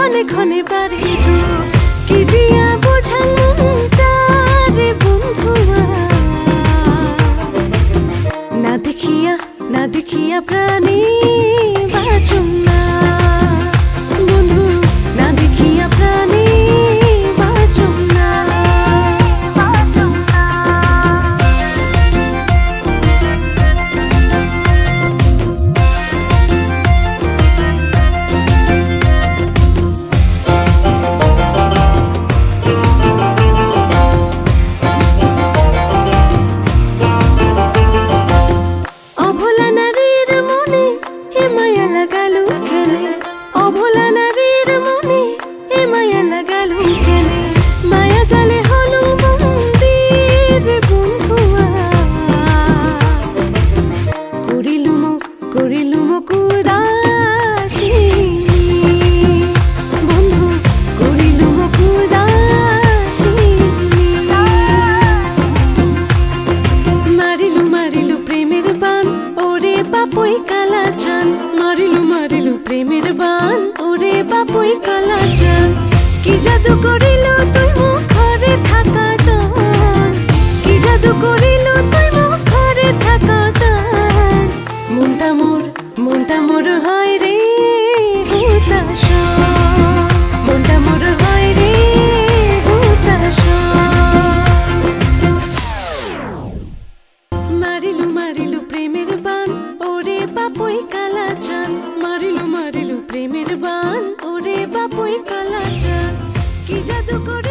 ক্ষণে ক্ষণে বাড়ি দুঃখ কি দিয়া বোঝানো তারে বন্ধুয়া না দেখিয়া প্রাণী বাঁচুম না বন্ধু না দেখিয়া প্রাণী বাঁচুম না অভোলা নারীর মনে এ মায়া লাগালো কেনে অভোলা নারীর মনে এ মায়া লাগালো কেনে মায়া জালে হলো মন্দির বন্ধুয়া করিলুম কুদাসিনী বন্ধু করিলুম কুদাসিনী মারিলু প্রেমের বান ওরে বাপুই কালা চান মারিলু প্রেমের বান ওরে বাপুই কালা চান কি জাদু করিল তুই মুখরে থাকা টান কি জাদু করিল তুই মুখরে থাকা টান মনটা মোর হয় রে হুতাশ মনটা মোর হয় রে হুতাশ মারিলু প্রেমের বান ওরে বাপুই কালা চান মারিলু প্রেমের বান ওরে বাপুই কালা চান কি জাদু করে